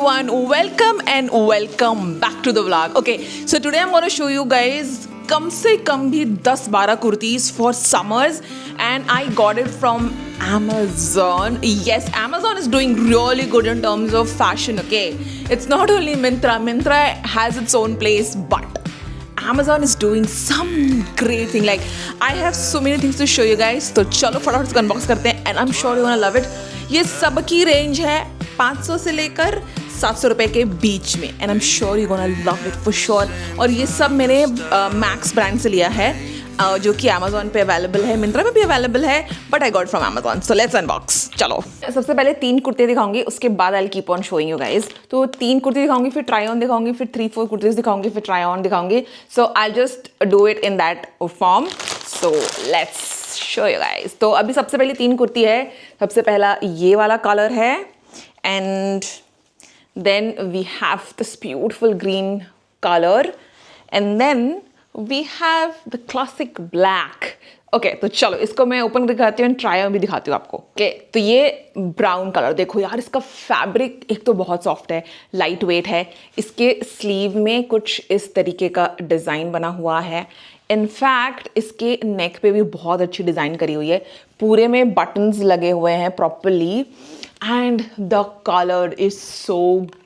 everyone, welcome and welcome back to the vlog. Okay, so today I'm going to show you guys कम से कम भी 10-12 kurtis for summers and I got it from Amazon. Yes, Amazon is doing really good in terms of fashion, okay? It's not only Myntra. Myntra has its own place, but Amazon is doing some great thing. Like, I have so many things to show you guys. तो चलो फटाफट इसको unbox करते हैं and I'm sure you're gonna love it. ये सबकी range है 500 से लेकर 700 रुपये के बीच में and I am sure you gonna love it for sure. और ये सब मैंने मैक्स ब्रांड से लिया है जो कि अमेजोन पे अवेलेबल है, मिंत्रा में भी अवेलेबल है, but I got from Amazon. So let's unbox. चलो सबसे पहले 3 कुर्ते दिखाऊंगी, उसके बाद I keep on showing you guys. तो 3 कुर्ती दिखाऊंगी, फिर ट्राई ऑन दिखाऊंगी, फिर 3-4 कुर्तीज दिखाऊंगी, फिर ट्राई ऑन दिखाऊंगी. So I just do it in that form. So let's show you guys. तो अभी सबसे पहले 3 कुर्ती है. सबसे पहला ये वाला कलर है and then we have this beautiful green color and then we have the classic black. Okay, तो चलो इसको मैं ओपन दिखाती हूँ, ट्राई ऑन भी दिखाती हूँ आपको. Okay, तो ये ब्राउन कलर देखो यार, इसका फैब्रिक एक तो बहुत सॉफ्ट है, लाइट वेट है. इसके स्लीव में कुछ इस तरीके का डिज़ाइन बना हुआ है. इनफैक्ट इसके नेक पे भी बहुत अच्छी डिज़ाइन करी हुई है, पूरे में बटन्स लगे हुए हैं properly. And the color is so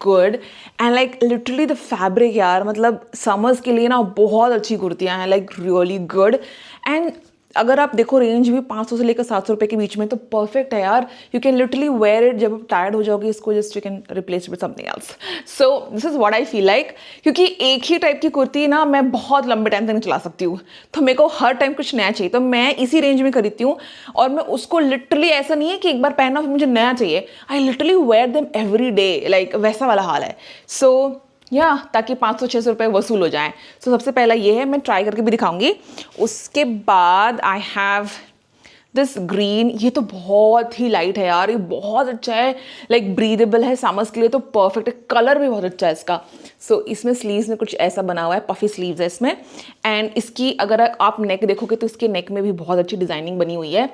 good and like literally the fabric यार, मतलब summers के लिए ना बहुत अच्छी कुर्तियाँ हैं, like really good. And अगर आप देखो रेंज भी 500 से लेकर 700 रुपये के बीच में, तो परफेक्ट है यार. You can literally wear it. जब आप टायर्ड हो जाओगे इसको just you can replace with something else. So this is what I feel like, क्योंकि एक ही टाइप की कुर्ती ना मैं बहुत लंबे टाइम तक नहीं चला सकती हूँ, तो मेरे को हर टाइम कुछ नया चाहिए. तो मैं इसी रेंज में खरीदती हूँ और मैं उसको लिटरली ऐसा नहीं है कि एक बार पहना फिर मुझे नया चाहिए. I literally wear them every day, like वैसा वाला हाल है. सो या ताकि 500-600 रुपये वसूल हो जाए. तो सबसे पहला ये है, मैं ट्राई करके भी दिखाऊंगी. उसके बाद आई हैव दिस ग्रीन. ये तो बहुत ही लाइट है यार, ये बहुत अच्छा है, लाइक ब्रीदेबल है, समर्स के लिए तो परफेक्ट है. कलर भी बहुत अच्छा है इसका. सो इसमें स्लीव्स में कुछ ऐसा बना हुआ है, पफी स्लीव्स है इसमें. एंड इसकी अगर आप नेक देखोगे तो इसके नेक में भी बहुत अच्छी डिज़ाइनिंग बनी हुई है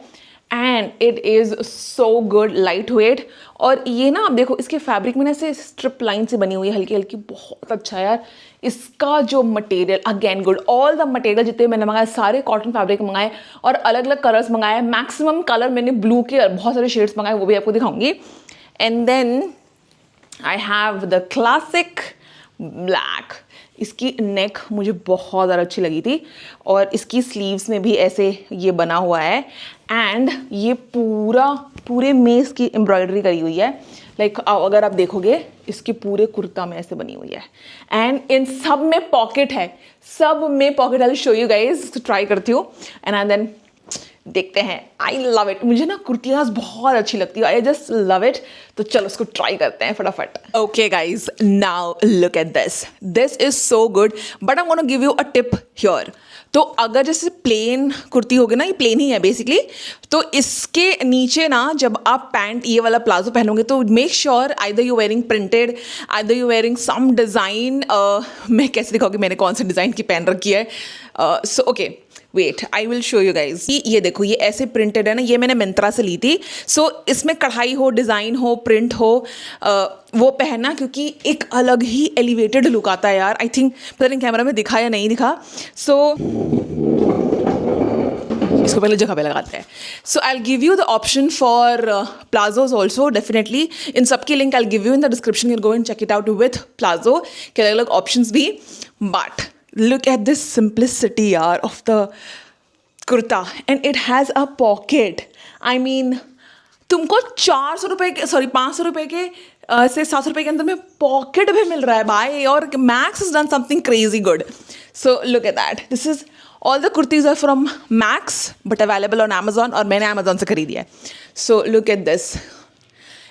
and it is so good, light weight. और ये ना आप देखो इसके फैब्रिक में ना ऐसे स्ट्रिप लाइन से बनी हुई है, हल्की हल्की, बहुत अच्छा है यार. इसका जो material again good. All the material जितने मैंने मंगाए सारे कॉटन फैब्रिक मंगाए और अलग अलग कलर्स मंगाए. मैक्सिमम कलर मैंने ब्लू के बहुत सारे शेड्स मंगाए, वो भी आपको दिखाऊंगी. And then I have the classic black. इसकी नेक मुझे बहुत ज़्यादा अच्छी लगी थी और इसकी स्लीव्स में भी ऐसे ये बना हुआ है एंड ये पूरे में इसकी एम्ब्रॉयडरी करी हुई है. लाइक अगर आप देखोगे इसके पूरे कुर्ता में ऐसे बनी हुई है एंड इन सब में पॉकेट है, सब में pocket. I will show you guys. Try करती हूँ एंड देन देखते हैं. I love it. मुझे ना कुर्तियाँ बहुत अच्छी लगती है, आई जस्ट लव इट. तो चलो इसको ट्राई करते हैं फटाफट. Okay guys, now look at this. This is so good but I want to give you a tip here. तो अगर जैसे प्लेन कुर्ती होगी ना, ये प्लेन ही है बेसिकली, तो इसके नीचे ना जब आप पैंट ये वाला प्लाजो पहनोगे तो make sure either you wearing printed, either you wearing some design. मैं कैसे दिखाऊंगी मैंने कौन से डिज़ाइन की पहन रखी है. So okay wait, I will show you guys. ये देखो, ये ऐसे प्रिंटेड है ना, ये मैंने मिंत्रा से ली थी. सो इसमें कढ़ाई हो, डिज़ाइन हो, प्रिंट हो, वो पहनना, क्योंकि एक अलग ही एलिवेटेड लुक आता है यार. आई थिंक पता नहीं कैमरा में दिखा या नहीं दिखा. सो इसको पहले जगह पे लगाते हैं. So I will give you the option for palazzos also definitely. इन सबकी link I will give you in the description. You go and check it out with palazzo के अलग अलग ऑप्शंस भी. But look at this simplicity yaar of the kurta and it has a pocket. I mean तुमको 400 रुपये के 500 रुपये के से 700 रुपये के अंदर में पॉकेट भी मिल रहा है भाई. और max has done something crazy good. So look at that. This is all the kurtis are from Max but available on Amazon और मैंने Amazon से खरीदी है. So look at this.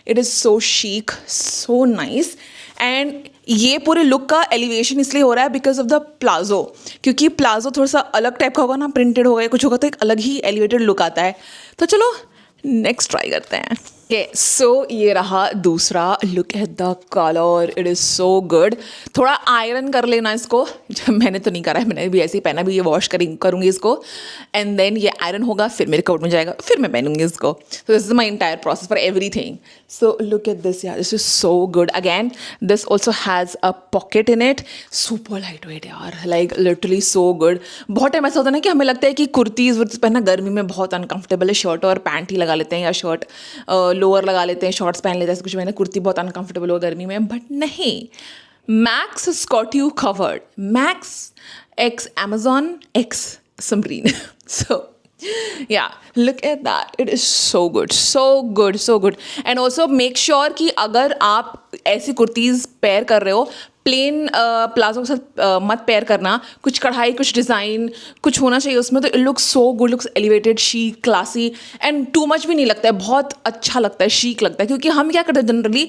It is so chic, so nice. And ये पूरे look का elevation इसलिए हो रहा है बिकॉज ऑफ द प्लाजो, क्योंकि प्लाजो थोड़ा सा अलग टाइप का होगा ना, प्रिंटेड होगा या कुछ होगा तो एक अलग ही एलिवेटेड लुक आता है. तो चलो नेक्स्ट ट्राई करते हैं. Okay, so ये रहा दूसरा. Look at the color, it is so good. थोड़ा आयरन कर लेना इसको. मैंने तो नहीं करा है, मैंने भी ऐसे ही पहना, भी ये वॉश करूँगी इसको, एंड देन ये आयरन होगा, फिर मेरे कोट में जाएगा, फिर मैं पहनूंगी इसको. So this is my entire process for everything. So look at this, यार, this is so good. Again, this also has a pocket in it. Super lightweight यार, like literally so good. बहुत time ऐसा होता है ना कि हमें लगता है कि कुर्तीज़ वुर्तीज़ पहनना गर्मी में बहुत अनकंफर्टेबल है, शर्ट और पैंट ही लगा लेते हैं या शर्ट लोअर लगा लेते हैं, शॉर्ट्स पहन लेते हैं, ऐसा कुछ. मैंने कुर्ती बहुत अनकंफर्टेबल हो गर्मी में, बट नहीं, max has got you covered. Max x Amazon x Samreen. So yeah, look at that, it is so good, so good, so good. And also make sure कि अगर आप ऐसी कुर्तीज़ पेयर कर रहे हो, प्लेन प्लाजो के साथ मत पेयर करना. कुछ कढ़ाई, कुछ डिज़ाइन, कुछ होना चाहिए उसमें. तो it looks so good, looks elevated, chic, classy, and too much भी नहीं लगता है, बहुत अच्छा लगता है, शीक लगता है. क्योंकि हम क्या करते हैं जनरली,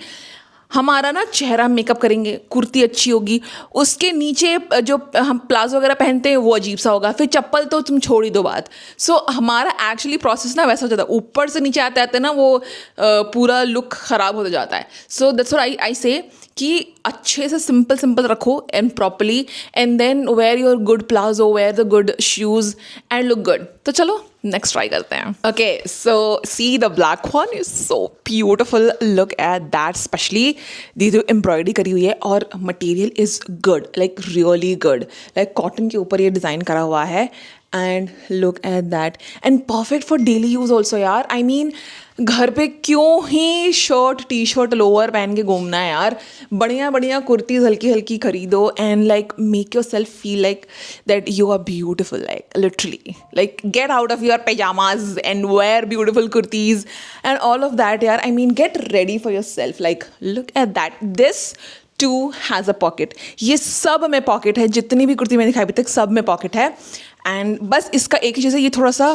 हमारा ना चेहरा मेकअप करेंगे, कुर्ती अच्छी होगी, उसके नीचे जो हम प्लाजो वगैरह पहनते हैं वो अजीब सा होगा, फिर चप्पल तो तुम छोड़ ही दो बात. सो हमारा एक्चुअली प्रोसेस ना वैसा हो जाता है, ऊपर से नीचे आते आते ना वो पूरा लुक ख़राब हो जाता है. सो दैट्स व्हाट आई से कि अच्छे से सिंपल रखो and properly, and then wear your good palazzo, wear the good shoes and look good. तो चलो नेक्स्ट ट्राई करते हैं. Okay, so see the black one is so beautiful. Look at that, specially the जो embroidery करी हुई है, और material is good, like really good, like cotton के ऊपर ये डिज़ाइन करा हुआ है. And look at that, and perfect for daily use also यार. आई मीन घर पे क्यों ही शर्ट, टी शर्ट, लोअर पहन के घूमना है यार. बढ़िया बढ़िया कुर्तीज़ हल्की हल्की खरीदो, and like make yourself feel like that you are beautiful, like literally, like get out of your pajamas and wear beautiful kurtis and all of that यार. I mean get ready for yourself. Like look at that, this too has a pocket. ये सब में pocket है, जितनी भी कुर्ती मैंने दिखाई अभी तक सब में पॉकेट है. एंड बस इसका एक ही चीज़ है, ये थोड़ा सा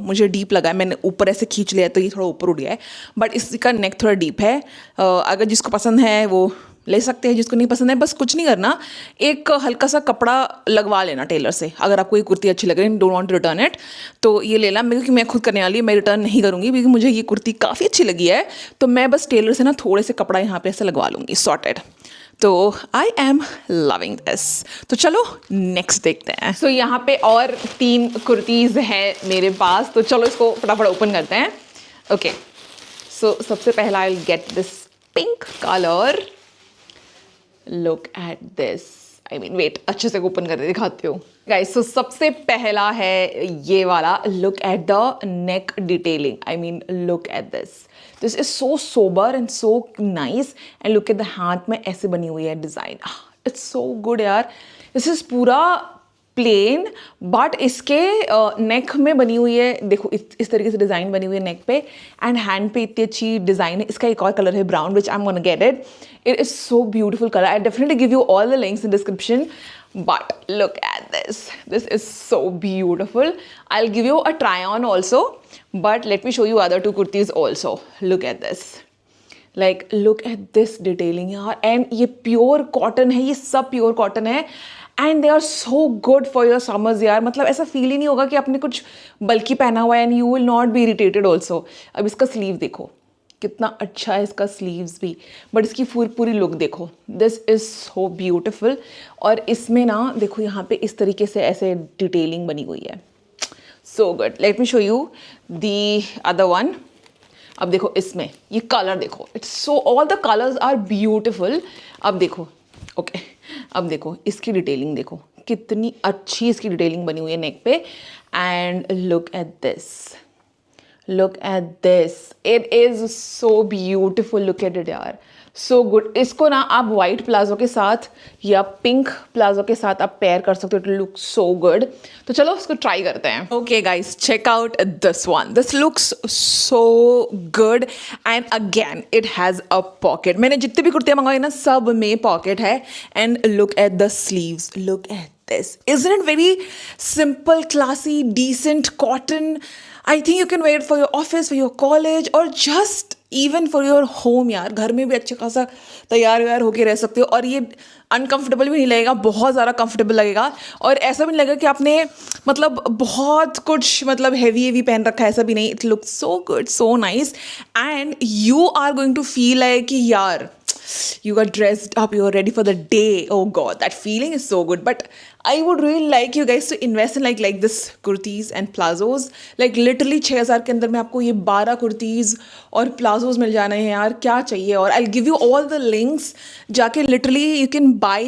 मुझे डीप लगा है, मैंने ऊपर ऐसे खींच लिया तो ये थोड़ा ऊपर उठ गया है, बट इसका नेक थोड़ा डीप है. अगर जिसको पसंद है वो ले सकते हैं, जिसको नहीं पसंद है बस कुछ नहीं करना, एक हल्का सा कपड़ा लगवा लेना टेलर से. अगर आपको ये कुर्ती अच्छी लग रही है, don't want to return it, तो ये लेना. क्योंकि मैं खुद करने वाली, मैं रिटर्न नहीं करूँगी, क्योंकि मुझे ये कुर्ती काफ़ी अच्छी लगी है, तो मैं बस टेलर से ना थोड़े से कपड़ा यहाँ पे ऐसे लगवा लूँगी, सॉर्टेड. तो आई एम लविंग दिस. तो चलो नेक्स्ट देखते हैं. सो यहाँ पे और 3 कुर्तीज़ हैं मेरे पास, तो चलो इसको फटाफट ओपन करते हैं. ओके, सो सबसे पहला I will get this pink colour. Look at this, I mean wait, अच्छे से ओपन करके दिखाती हूँ गाइस. सो सबसे पहला है ये वाला. Look at the neck detailing, I mean look at this. This is so sober and so nice. And look at the हाथ में ऐसे बनी हुई है डिज़ाइन. इट्स सो गुड यार. दिस इज़ पूरा प्लेन, बट इसके नेक में बनी हुई है, देखो इस तरीके से डिज़ाइन बनी हुई है नेक पे, एंड हैंड पे इतनी अच्छी डिज़ाइन है. इसका एक और कलर है brown, which I am gonna get it. It is so beautiful colour. I definitely give you all the links in description, but look at this. This is so beautiful. I'll give you a try on also, but let me show you other 2 kurtis also. Look at this. Like look at this detailing यार. And ये pure cotton है, ये सब pure cotton है, and they are so good for your summers यार. मतलब ऐसा feel ही नहीं होगा कि आपने कुछ बल्कि पहना हुआ है, and you will not be irritated also. अब इसका स्लीव देखो कितना अच्छा है, इसका स्लीव्स भी, बट इसकी पूरी लुक देखो. This is so beautiful. और इसमें ना देखो यहाँ पे इस तरीके से ऐसे डिटेलिंग बनी हुई है. So good. Let me show you the other one. अब देखो इसमें ये कलर देखो, it's so, all the colours are beautiful. अब देखो, ओके, अब देखो इसकी डिटेलिंग देखो, कितनी अच्छी इसकी डिटेलिंग बनी हुई है नेक पे. And look at this, look at this, it is so beautiful. look at it यार, so good. इसको ना आप वाइट प्लाजो के साथ या पिंक प्लाजो के साथ आप पेयर कर सकते हो. It look so good. तो चलो इसको ट्राई करते हैं. Okay guys, check out this one. This looks so good, and again it has a pocket. मैंने जितनी भी कुर्तियाँ मंगवाई ना सब में पॉकेट है. And look at the sleeves, look at this. Isn't it very simple, classy, decent cotton? I think you can wear it for your office, for your college, or just even for your home यार, घर में भी अच्छा खासा तैयार व्यार होके रह सकते हो, और ये अनकंफर्टेबल भी नहीं लगेगा, बहुत ज़्यादा कंफर्टेबल लगेगा। और ऐसा भी नहीं लगेगा कि आपने मतलब बहुत कुछ मतलब हैवी पहन रखा है, ऐसा भी नहीं। It looks so good, so nice, and you are going to feel like कि यार you got dressed up, you are ready for the day. Oh god, that feeling is so good. But I would really like you guys to invest in like this kurtis and plazos. Like literally 6,000 के अंदर में आपको ये 12 कुर्तीज़ और palazzos मिल जाने हैं यार, क्या चाहिए। और I'll give you all the links, जाके literally you can buy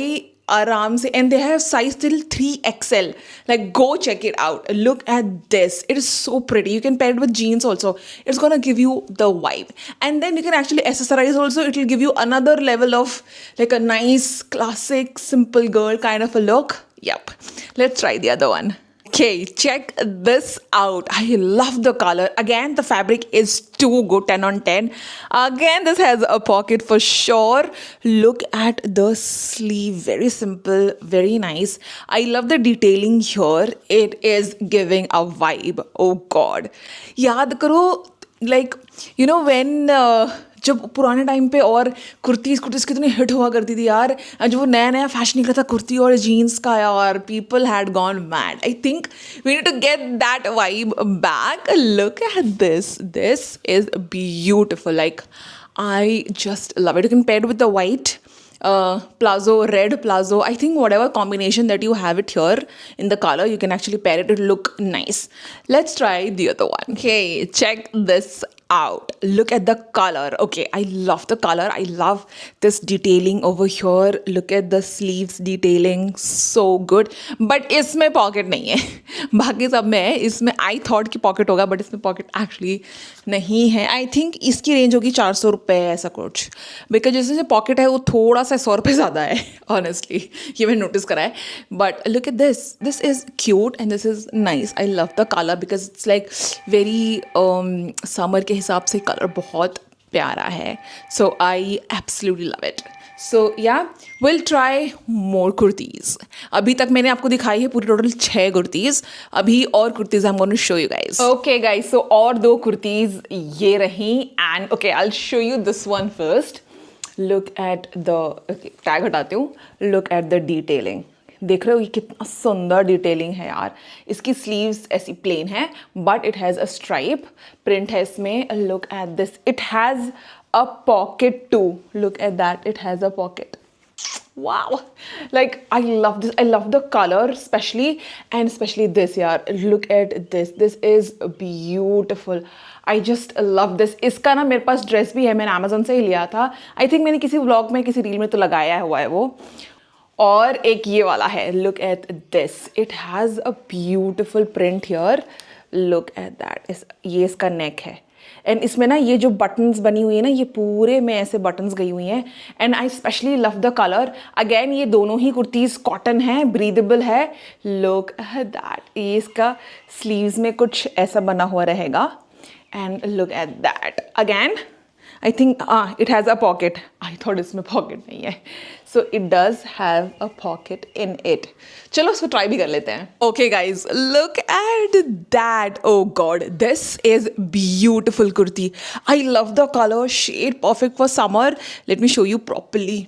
आराम से, and they have size till 3XL. Like go check it out. Look at this, it is so pretty. You can pair it with jeans also, it's gonna give you the vibe. And then you can actually accessorize also, it will give you another level of like a nice classic simple girl kind of a look. Yep, let's try the other one. Okay, check this out. I love the color. Again, the fabric is too good, 10 on 10. Again, this has a pocket for sure. Look at the sleeve. Very simple, very nice. I love the detailing here. It is giving a vibe. Oh God. याद करो, like, you know when जब पुराने time पे और कुर्तीज़ कितनी hit हुआ करती थी यार, जब वो नया फैशन निकला था कुर्ती और जीन्स का यार, people had gone mad. I think we need to get that vibe back. Look at this is beautiful. Like I just love it. You can pair with the white plazo, red plazo. I think whatever combination that you have it here in the color, you can actually pair it. It'll look nice. Let's try the other one. Okay, check this out. Look at the color. Okay, I love the color. I love this detailing over here. Look at the sleeves detailing, so good. But इसमें pocket नहीं है. बाकी सब में है. इसमें I thought कि pocket होगा, but इसमें pocket actually नहीं है. I think इसकी रेंज होगी 400 रुपये ऐसा कुछ, बिकॉज जिसमें जो पॉकेट है वो थोड़ा सा 100 रुपये ज़्यादा है ऑनेस्टली. ये मैंने नोटिस करा है. But look at this is cute and this is nice. I love the colour because it's like very summer के हिसाब से कलर बहुत प्यारा है. सो आई एब्सोल्युटली लव इट. सो या विल ट्राई मोर कुर्तीज़. अभी तक मैंने आपको दिखाई है पूरी टोटल 6 कुर्तीज़. अभी और kurtis I am going to show you guys. Okay guys, so और 2 कुर्तीज़ ये रही. And okay, I will show you this one first. Look at the tag हटाती हूँ. Look at the detailing. देख रहे हो ये कितना सुंदर डिटेलिंग है यार. इसकी स्लीव्स ऐसी प्लेन है but it has a stripe print है इसमें. Look at this, it has a pocket too. Look at that, it has a pocket. Wow, like I love this. I love the color especially this yaar. Look at this is beautiful. I just love this. इसका ना मेरे पास dress भी है, मैंने Amazon से ही लिया था. I think मैंने किसी व्लॉग में किसी रील में तो लगाया हुआ है वो. और एक ये वाला है. Look at this, it has a beautiful print here. Look at that. ये इसका नेक है एंड इसमें ना ये जो बटन्स बनी हुई है ना, ये पूरे में ऐसे बटन्स गई हुई हैं. And I specially love the colour. Again ये दोनों ही कुर्तीज़ कॉटन है, ब्रीदेबल है. Look at that. ये इसका स्लीव्स में कुछ ऐसा बना हुआ रहेगा. And look at that. Again I think it has a pocket. I thought इसमें पॉकेट नहीं है. So it does have a pocket in it. चलो उसको ट्राई भी कर लेते हैं. Okay guys, look at that. Oh God, this is beautiful kurti. I love the colour shade, perfect for summer. Let me show you properly.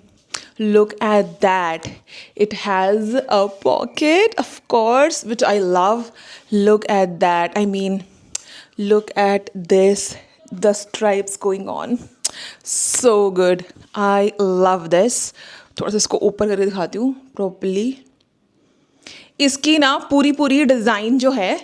Look at that. It has a pocket, of course, which I love. Look at that. I mean, look at this. The stripes going on. So good. I love this. थोड़ा सा इसको ऊपर करके दिखाती हूँ properly. इसकी ना पूरी डिज़ाइन जो है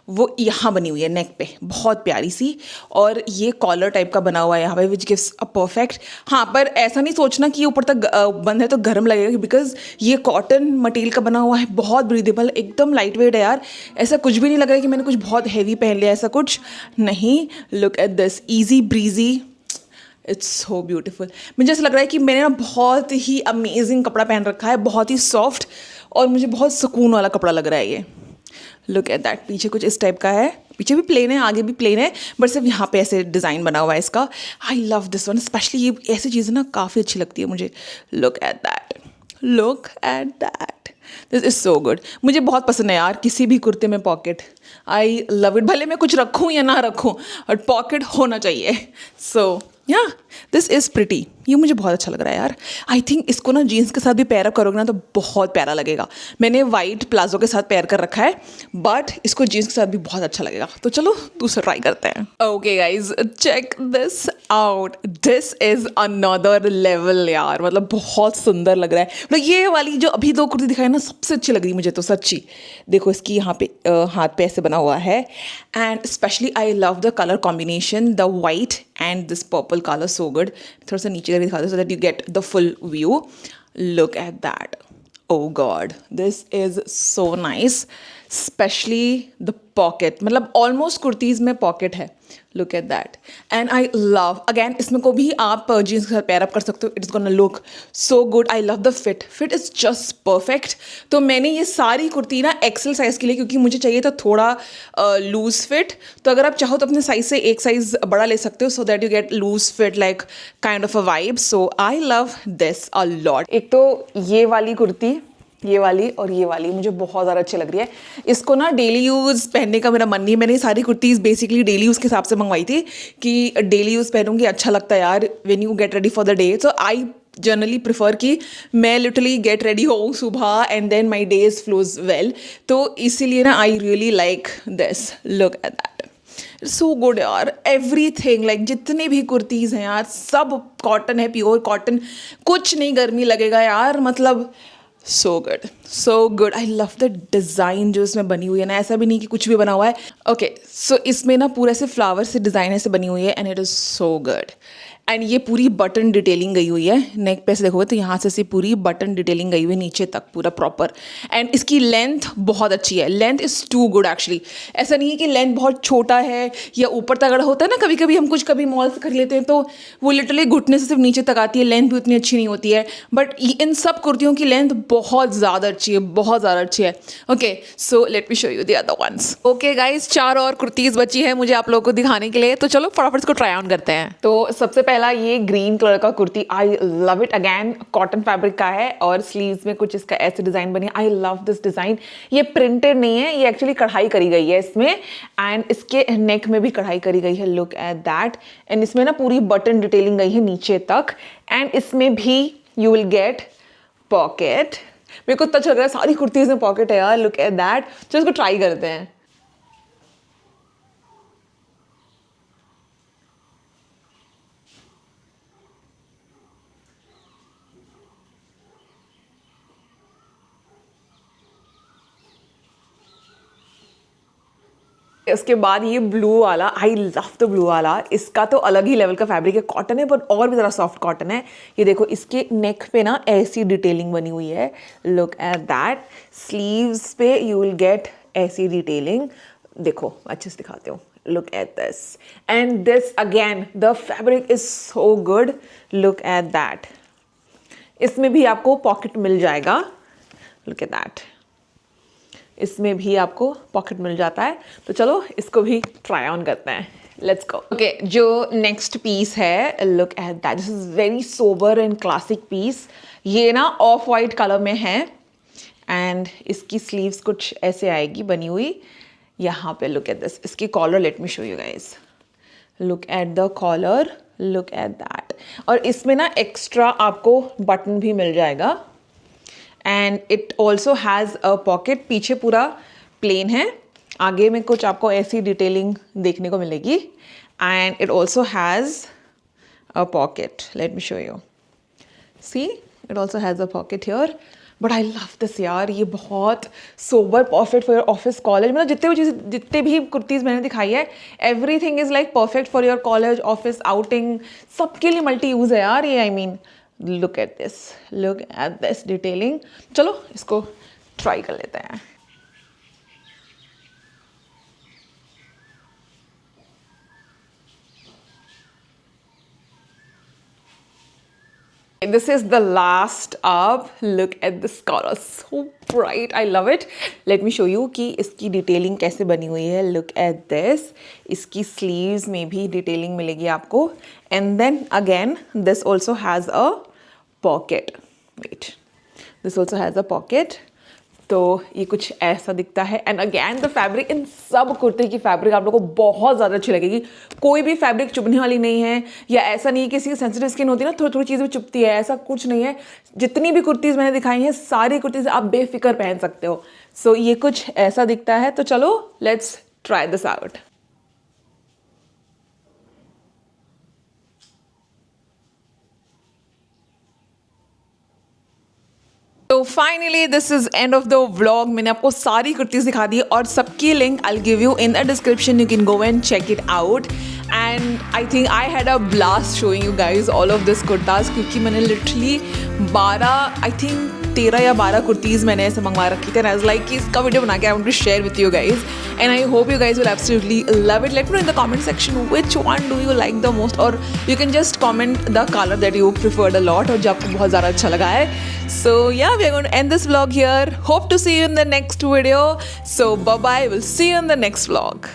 वो यहाँ बनी हुई है नेक पे, बहुत प्यारी सी. और ये कॉलर टाइप का बना हुआ है यहाँ पे, विच गिव्स अ परफेक्ट. हाँ, पर ऐसा नहीं सोचना कि ये ऊपर तक बंद है तो गर्म लगेगा, बिकॉज ये कॉटन मटेरियल का बना हुआ है, बहुत ब्रीदेबल, एकदम लाइट वेट है यार. ऐसा कुछ भी नहीं लग रहा है कि मैंने कुछ बहुत हैवी पहन लिया, ऐसा कुछ नहीं. Look at this, easy breezy. It's so beautiful. मुझे ऐसा लग रहा है कि मैंने ना बहुत ही अमेजिंग कपड़ा पहन रखा है, बहुत ही सॉफ्ट, और मुझे बहुत सुकून वाला कपड़ा लग रहा है ये. Look at that. पीछे कुछ इस टाइप का है, पीछे भी प्लेन है, आगे भी प्लेन है, बट सिर्फ यहाँ पे ऐसे डिज़ाइन बना हुआ है इसका. आई लव दिस वन. स्पेशली ये ऐसी चीज़ें ना काफ़ी अच्छी लगती है मुझे. Look at that. Look at that. This is so good. मुझे बहुत पसंद है यार किसी भी कुर्ते में पॉकेट. I love it. भले मैं कुछ रखूँ या ना रखूँ, बट पॉकेट होना चाहिए. सो या दिस इज़ प्रिटी, ये मुझे बहुत अच्छा लग रहा है यार। आई थिंक इसको ना जीन्स के साथ भी पेयर अप करोगे ना तो बहुत प्यारा लगेगा। मैंने वाइट प्लाजो के साथ पेयर कर रखा है, बट इसको जीन्स के साथ भी बहुत अच्छा लगेगा। तो चलो दूसरा ट्राई करते हैं। Okay guys, check this out, this is another level यार, मतलब बहुत सुंदर लग रहा है। मतलब ये वाली जो अभी दो कुर्ती दिखाई ना सबसे अच्छी लग रही मुझे तो सच्ची। देखो इसकी यहाँ पे हाथ पे ऐसे बना हुआ है, and specially I love the colour combination, the white and this purple colour, so good. थोड़ा सा नीचे करके दिखा दो सो that you get the full view. Look at that, oh god, this is so nice, especially the pocket, मतलब almost kurtis में pocket है। Look at that, and I love, again इसमें को भी आप जीन्स के साथ पेयर अप कर सकते हो। It's gonna look so good. I love the fit, fit is just perfect. तो मैंने ये सारी कुर्ती ना एक्सेल साइज़ के लिए, क्योंकि मुझे चाहिए था थोड़ा लूज फिट। तो अगर आप चाहो तो अपने साइज से एक साइज़ बड़ा ले सकते हो, so that you get loose fit like kind of a vibe. So I love this a lot. एक तो ये वाली कुर्ती, ये वाली और ये वाली मुझे बहुत ज़्यादा अच्छी लग रही है। इसको ना डेली यूज़ पहनने का मेरा मन नहीं है। मैंने सारी कुर्तीज़ बेसिकली डेली यूज़ के हिसाब से मंगवाई थी कि डेली यूज़ पहनूंगी, अच्छा लगता है यार when you get ready for the day. So I generally prefer कि मैं लिटरली गेट रेडी हो सुबह and then my days flows well. तो इसीलिए ना I really like this. Look at that, so good यार। एवरीथिंग लाइक जितने भी कुर्तीज़ हैं यार सब कॉटन है, प्योर कॉटन, कुछ नहीं गर्मी लगेगा यार। मतलब सो good, so good. I love the design जो इसमें बनी हुई है ना, ऐसा भी नहीं कि कुछ भी बना हुआ है। ओके सो इसमें ना पूरे से फ्लावर से डिज़ाइन ऐसे बनी हुई है, and it is so good. And ये पूरी बटन डिटेलिंग गई हुई है। नेक पे से देखोगे तो यहाँ से पूरी बटन डिटेलिंग गई हुई है नीचे तक पूरा प्रॉपर। एंड इसकी लेंथ बहुत अच्छी है, length is too good actually. ऐसा नहीं है कि लेंथ बहुत छोटा है या ऊपर तक अड़ा होता है ना, कभी कभी हम कुछ कभी मॉल से खरीद लेते हैं तो वो लिटरली घुटने से सिर्फ नीचे तक आती है, लेंथ भी उतनी अच्छी नहीं होती है। बट इन सब कुर्तियों की लेंथ बहुत ज़्यादा अच्छी है, बहुत ज़्यादा अच्छी है। Okay so let me show you the other ones. Okay guys, 4 और कुर्तीज़ बची है मुझे आप लोगों को दिखाने के लिए, तो चलो फटाफट इसको ट्राई ऑन करते हैं। तो सबसे पहला ये ग्रीन कलर का kurti, I love it. Again cotton fabric का है और स्लीव्स में कुछ इसका ऐसे डिजाइन बनी। आई लव दिस डिजाइन। ये प्रिंटेड नहीं है, ये एक्चुअली कढ़ाई करी गई है इसमें, एंड इसके नेक में भी कढ़ाई करी गई है। Look at that. एंड इसमें ना पूरी बटन डिटेलिंग गई है नीचे तक, एंड इसमें भी यू विल गेट पॉकेट। मेरे को तो अच्छा लग रहा है, सारी कुर्तीज में पॉकेट है यार। Look at that. चलो इसको ट्राई करते हैं। उसके बाद ये ब्लू वाला, आई लव द ब्लू वाला। इसका तो अलग ही लेवल का फैब्रिक है, कॉटन है पर और भी ज़रा सॉफ्ट कॉटन है। ये देखो इसके नेक पे ना ऐसी डिटेलिंग बनी हुई है। Look at that. स्लीव्स पे यू विल गेट ऐसी डिटेलिंग। देखो अच्छे से दिखाते हो। Look at this, and this again the fabric is so good. Look at that. इसमें भी आपको पॉकेट मिल जाएगा। लुक एट दैट, इसमें भी आपको पॉकेट मिल जाता है। तो चलो इसको भी ट्राई ऑन करते हैं। Let's go. ओके, जो नेक्स्ट पीस है, look at that. This is very sober and classic piece. ये ना ऑफ वाइट कलर में है, एंड इसकी स्लीव्स कुछ ऐसे आएगी बनी हुई यहाँ पे। Look at this. इसकी collar let me show you guys. Look at the collar, look at that. और इसमें ना एक्स्ट्रा आपको बटन भी मिल जाएगा, and it also has a pocket. पीछे पूरा प्लेन है, आगे में कुछ आपको ऐसी डिटेलिंग देखने को मिलेगी, and it also has a pocket. Let me show you. See, it also has a pocket here. But I love this यार, ये बहुत sober, perfect for your office, college. मतलब जितने भी कुर्तीज़ मैंने दिखाई है, everything is like perfect for your college, office, outing, सबके लिए मल्टी यूज़ है यार ये। I mean look at this, look at this detailing. चलो इसको ट्राई कर लेते हैं। This is the last up. Look at this color, so bright. I love it. Let me show you कि इसकी डिटेलिंग कैसे बनी हुई है. Look at this. इसकी sleeves में भी डिटेलिंग मिलेगी आपको. And then again, this also has a pocket. Wait. This also has a pocket. तो ये कुछ ऐसा दिखता है। एंड अगेन द फैब्रिक, इन सब कुर्ते की फैब्रिक आप लोगों को बहुत ज़्यादा अच्छी लगेगी। कोई भी फैब्रिक चुभने वाली नहीं है, या ऐसा नहीं है किसी की सेंसिटिव स्किन होती है ना, थोड़ी थोड़ी चीज़ें चुभती है, ऐसा कुछ नहीं है। जितनी भी कुर्तीज़ मैंने दिखाई हैं सारी कुर्तीज़ आप बेफिक्र पहन सकते हो। सो ये कुछ ऐसा दिखता है। तो चलो लेट्स ट्राई दिस आउट। तो finally this is end of the vlog. मैंने आपको सारी कुर्तीज दिखा दी और सबकी link I give you in the description, you can go and check it out. And I think I had a blast showing you guys all of this kurtas, क्योंकि मैंने literally 13 या 12 कुर्तीज़ मैंने ऐसे मंगवा रखी थी। एंड आई वाज लाइक कि इसका वीडियो बना के I want to share with you guys, and I hope you guys will absolutely love it. Let me know in the comment section which one do you like the most, और you can just comment the colour that you preferred a lot, और जो आपको बहुत ज़्यादा अच्छा लगा है। So yeah, we are going to end this vlog here. Hope to see you in the next video. So bye bye. We'll see you in the next vlog.